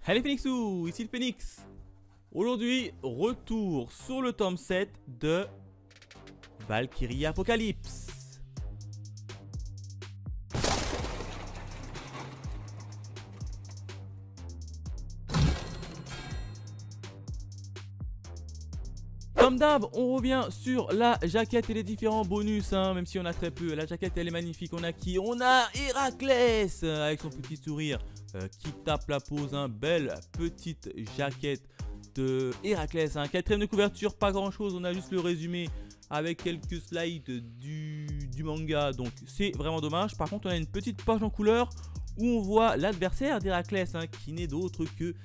Allez Phoenixou, ici le Phoenix. Aujourd'hui, retour sur le tome 7 de Valkyrie Apocalypse. Comme d'hab, on revient sur la jaquette et les différents bonus, même si on a très peu. La jaquette elle est magnifique, on a qui? On a Héraclès avec son petit sourire qui tape la pose, belle petite jaquette de Héraclès, quatrième de couverture, pas grand chose, on a juste le résumé avec quelques slides du manga, donc c'est vraiment dommage. Par contre on a une petite page en couleur où on voit l'adversaire d'Héraclès qui n'est d'autre que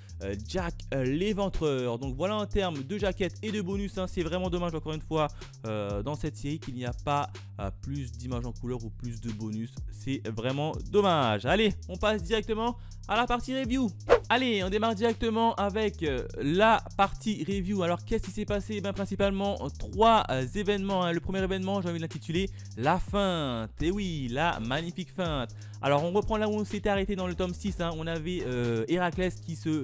Jack l'Éventreur. Donc voilà, en termes de jaquette et de bonus, c'est vraiment dommage encore une fois dans cette série qu'il n'y a pas plus d'images en couleur ou plus de bonus. C'est vraiment dommage. Allez, on passe directement à la partie review. Allez, on démarre directement avec la partie review. Alors qu'est-ce qui s'est passé? Principalement trois événements. Le premier événement, j'ai envie de l'intituler la feinte. Et oui, la magnifique feinte. Alors on reprend là où on s'était arrêté dans le tome 6, on avait Héraclès qui se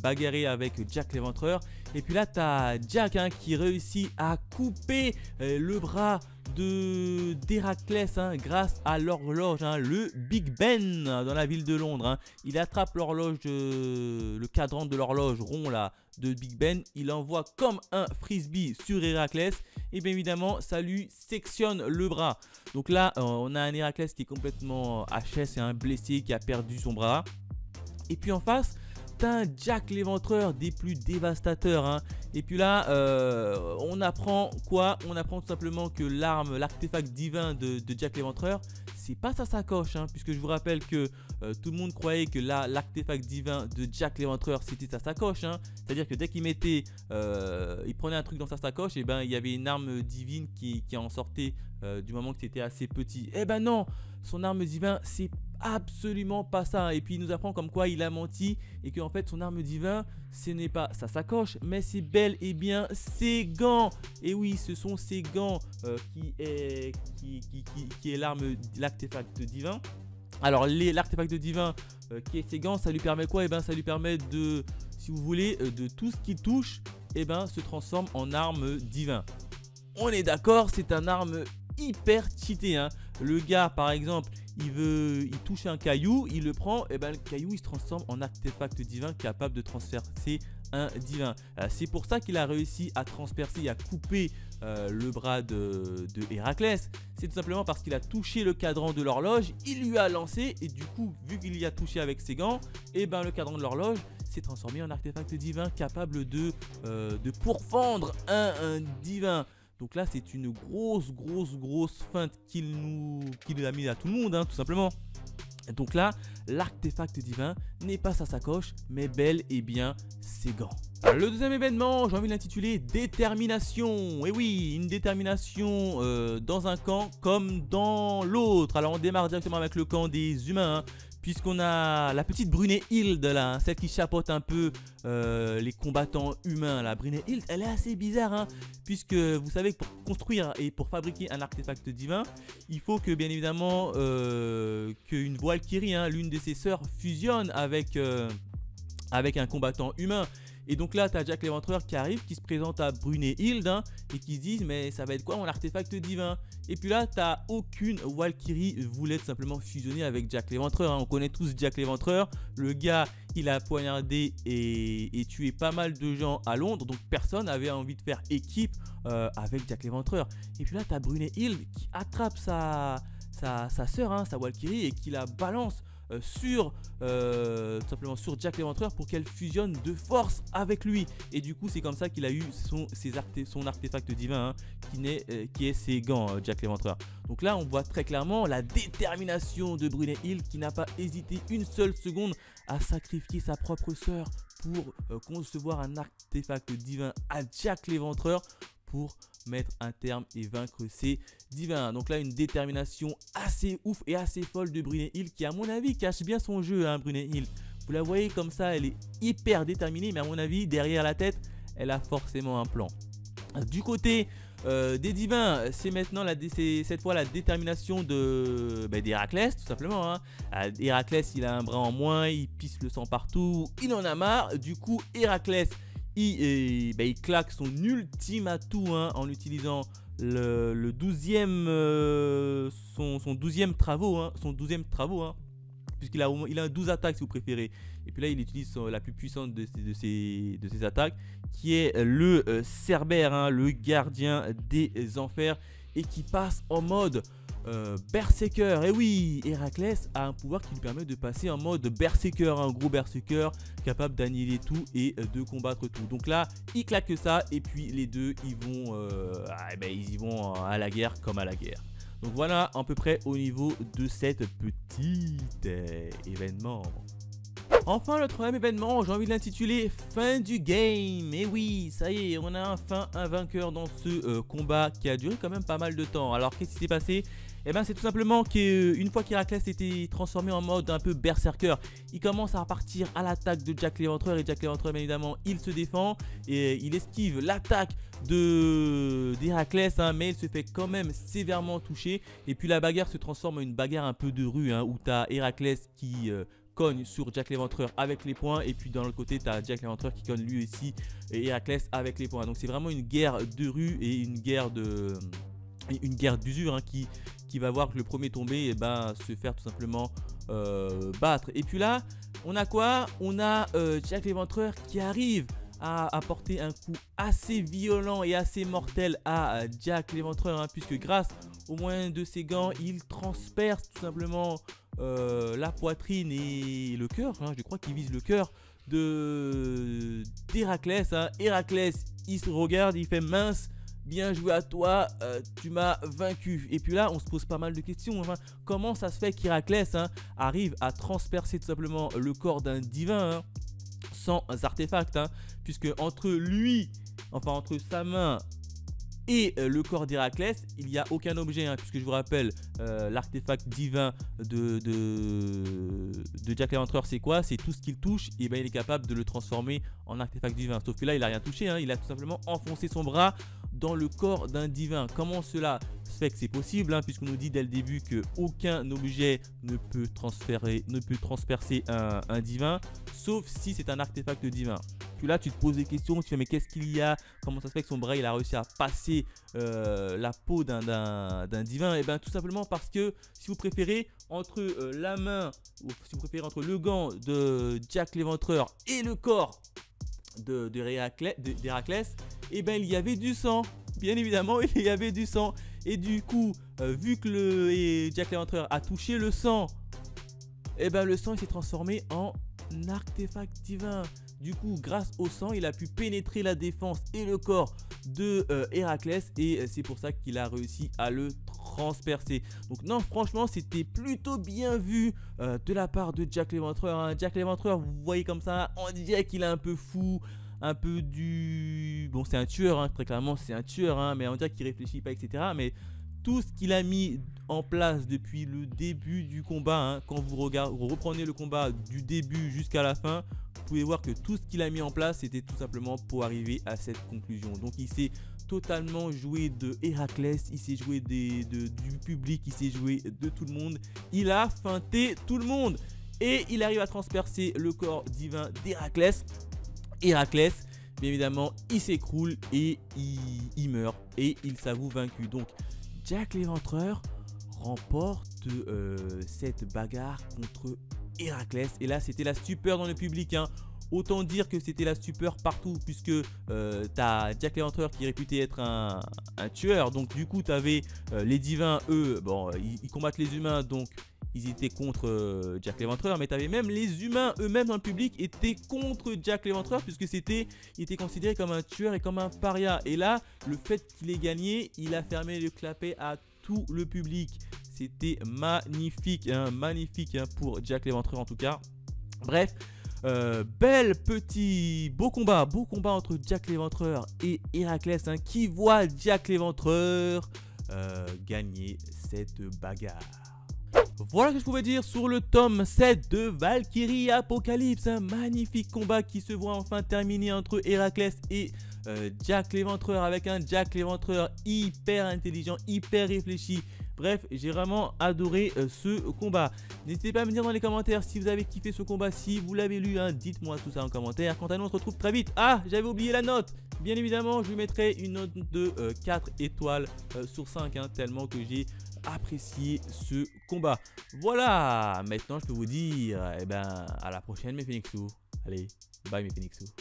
bagarrait avec Jack l'Éventreur. Et puis là tu as Jack qui réussit à couper le bras d'Héraclès grâce à l'horloge, le Big Ben dans la ville de Londres. Il attrape l'horloge, le cadran de l'horloge rond là de Big Ben, il envoie comme un frisbee sur Héraclès et bien évidemment ça lui sectionne le bras. Donc là on a un Héraclès qui est complètement HS et un blessé qui a perdu son bras. Et puis en face t'as un Jack l'Éventreur des plus dévastateurs. Et puis là on apprend quoi? On apprend tout simplement que l'arme, l'artefact divin de Jack l'Éventreur, c'est pas sa sacoche, puisque je vous rappelle que tout le monde croyait que l'artefact divin de Jack l'Éventreur c'était sa sacoche, c'est à dire que dès qu'il mettait il prenait un truc dans sa sacoche, et ben il y avait une arme divine qui en sortait du moment que c'était assez petit. Et ben non, son arme divine c'est absolument pas ça. Et puis il nous apprend comme quoi il a menti et que en fait son arme divine ce n'est pas sa sacoche mais c'est bel et bien ses gants. Et oui, ce sont ses gants qui est l'artefact divin. Alors l'artefact divin qui est ses gants, ça lui permet quoi? Et ben ça lui permet de, si vous voulez, de tout ce qu'il touche et ben se transforme en arme divin. On est d'accord, c'est un arme hyper cheaté. Le gars par exemple il touche un caillou, il le prend, et ben le caillou il se transforme en artefact divin capable de transpercer un divin. C'est pour ça qu'il a réussi à transpercer, à couper le bras de Héraclès. C'est tout simplement parce qu'il a touché le cadran de l'horloge, il lui a lancé, et du coup vu qu'il y a touché avec ses gants, et ben le cadran de l'horloge s'est transformé en artefact divin capable de pourfendre un divin. Donc là c'est une grosse feinte qu'il a mis à tout le monde, tout simplement. Donc là l'artefact divin n'est pas sa sacoche mais bel et bien ses gants. Le deuxième événement, j'ai envie de l'intituler détermination. Et oui, une détermination dans un camp comme dans l'autre. Alors on démarre directement avec le camp des humains, puisqu'on a la petite Brunehilde là, celle qui chapeaute un peu les combattants humains. La Brunehilde, elle est assez bizarre, puisque vous savez que pour construire et pour fabriquer un artefact divin, il faut que bien évidemment qu'une Valkyrie, l'une de ses sœurs, fusionne avec un combattant humain. Et donc là, tu as Jack l'Éventreur qui arrive, qui se présente à Brunehilde et qui se disent mais ça va être quoi mon artefact divin? Et puis là, tu n'as aucune Valkyrie voulait tout simplement fusionner avec Jack l'Éventreur. On connaît tous Jack l'Éventreur. Le gars, il a poignardé et tué pas mal de gens à Londres. Donc personne n'avait envie de faire équipe avec Jack l'Éventreur. Et puis là, tu as Brunehilde qui attrape sa sœur, sa Valkyrie, et qui la balance tout simplement sur Jack l'Éventreur pour qu'elle fusionne de force avec lui. Et du coup c'est comme ça qu'il a eu son artefact divin qui est ses gants, Jack l'Éventreur. Donc là on voit très clairement la détermination de Brunehilde qui n'a pas hésité une seule seconde à sacrifier sa propre sœur pour concevoir un artefact divin à Jack l'Éventreur pour mettre un terme et vaincre ces divins. Donc là une détermination assez ouf et assez folle de Brunehilde qui à mon avis cache bien son jeu, Brunehilde. Vous la voyez comme ça, elle est hyper déterminée, mais à mon avis derrière la tête elle a forcément un plan. Du côté des divins, c'est maintenant cette fois la détermination d'Héraclès, tout simplement. Hein. Héraclès, il a un bras en moins, il pisse le sang partout, il en a marre. Du coup, Héraclès, il claque son ultime atout hein, en utilisant le 12e, son 12e travaux, hein, puisqu'il a 12 attaques si vous préférez. Et puis là, il utilise la plus puissante de ses attaques, qui est le Cerbère, hein, le gardien des enfers, et qui passe en mode Berserker. Et oui, Héraclès a un pouvoir qui lui permet de passer en mode Berserker, un gros Berserker capable d'annihiler tout et de combattre tout. Donc là, il claque ça, et puis les deux, ils y vont à la guerre comme à la guerre. Donc voilà à peu près au niveau de cette petite événement. Enfin, le troisième événement, j'ai envie de l'intituler fin du game. Et oui, ça y est, on a enfin un vainqueur dans ce combat qui a duré quand même pas mal de temps. Alors qu'est-ce qui s'est passé? Eh bien c'est tout simplement qu'une fois qu'Héraclès était transformé en mode un peu berserker, il commence à repartir à l'attaque de Jack l'Éventreur. Et Jack l'Éventreur, bien évidemment, il se défend et il esquive l'attaque d'Héraclès, hein, mais il se fait quand même sévèrement toucher. Et puis la bagarre se transforme en une bagarre un peu de rue, hein, où tu as Héraclès qui cogne sur Jack l'Éventreur avec les poings, et puis dans l'autre côté tu as Jack l'Éventreur qui cogne lui aussi Héraclès avec les poings. Donc c'est vraiment une guerre de rue et une guerre d'usure hein, qui va voir que le premier tombé se faire tout simplement battre. Et puis là on a quoi? On a Jack l'Éventreur qui arrive à apporter un coup assez violent et assez mortel à Jack l'Éventreur, hein, puisque grâce au moyen de ses gants, il transperce tout simplement la poitrine et le cœur. Hein, je crois qu'il vise le cœur d'Héraclès. Hein. Héraclès, il se regarde, il fait mince. Bien joué à toi, tu m'as vaincu. Et puis là, on se pose pas mal de questions. Enfin, comment ça se fait qu'Héraclès arrive à transpercer tout simplement le corps d'un divin hein, sans artefact hein, puisque entre sa main et le corps d'Héraclès, il n'y a aucun objet, hein, puisque je vous rappelle, l'artefact divin de Jack l'Éventreur, c'est quoi? C'est tout ce qu'il touche, et il est capable de le transformer en artefact divin. Sauf que là, il n'a rien touché, hein, il a tout simplement enfoncé son bras dans le corps d'un divin. Comment cela se fait que c'est possible hein, puisqu'on nous dit dès le début qu'aucun objet ne peut transpercer un divin, sauf si c'est un artefact divin. Puis là, tu te poses des questions, tu te fais mais qu'est-ce qu'il y a? Comment ça se fait que son bras il a réussi à passer la peau d'un divin? Et bien tout simplement parce que, si vous préférez, entre la main, ou si vous préférez entre le gant de Jack l'Éventreur et le corps d'Héraclès, et ben il y avait du sang. Bien évidemment, il y avait du sang. Et du coup, vu que Jack l'Éventreur a touché le sang, et ben le sang il s'est transformé en artefact divin. Du coup, grâce au sang, il a pu pénétrer la défense et le corps de Héraclès, et c'est pour ça qu'il a réussi à le transpercer. Donc non, franchement, c'était plutôt bien vu de la part de Jack l'Éventreur. Hein. Jack l'Éventreur, vous voyez comme ça, on dirait qu'il est un peu fou, un peu du... Bon, c'est un tueur, hein, très clairement, c'est un tueur, hein, mais on dirait qu'il réfléchit pas, etc. Mais tout ce qu'il a mis en place depuis le début du combat, hein, quand vous reprenez le combat du début jusqu'à la fin, vous pouvez voir que tout ce qu'il a mis en place, c'était tout simplement pour arriver à cette conclusion. Donc il s'est totalement joué de Héraclès, il s'est joué du public, il s'est joué de tout le monde. Il a feinté tout le monde et il arrive à transpercer le corps divin d'Héraclès. Héraclès, bien évidemment, il s'écroule et il meurt et il s'avoue vaincu. Donc Jack l'Éventreur remporte cette bagarre contre Héraclès. Et là, c'était la stupeur dans le public. Hein. Autant dire que c'était la stupeur partout, puisque t'as Jack l'Éventreur qui est réputé être un tueur. Donc du coup, t'avais les divins, eux, bon, ils combattent les humains, donc ils étaient contre Jack l'Éventreur. Mais t'avais même les humains eux-mêmes dans le public étaient contre Jack l'Éventreur, puisque il était considéré comme un tueur et comme un paria. Et là, le fait qu'il ait gagné, il a fermé le clapet à tout le public. C'était magnifique, hein, magnifique hein, pour Jack l'Éventreur en tout cas. Bref, beau combat entre Jack l'Éventreur et Héraclès, hein, qui voit Jack l'Éventreur gagner cette bagarre. Voilà ce que je pouvais dire sur le tome 7 de Valkyrie Apocalypse. Un magnifique combat qui se voit enfin terminé entre Héraclès et Jack l'Éventreur, avec un Jack l'Éventreur hyper intelligent, hyper réfléchi. Bref, j'ai vraiment adoré ce combat. N'hésitez pas à me dire dans les commentaires si vous avez kiffé ce combat, si vous l'avez lu, hein, dites-moi tout ça en commentaire. Quant à nous, on se retrouve très vite. Ah, j'avais oublié la note. Bien évidemment, je lui mettrai une note de 4 étoiles sur 5, hein, tellement que j'ai apprécié ce combat. Voilà, maintenant je peux vous dire à la prochaine mes Phoenixous. Allez, bye mes Phoenixous.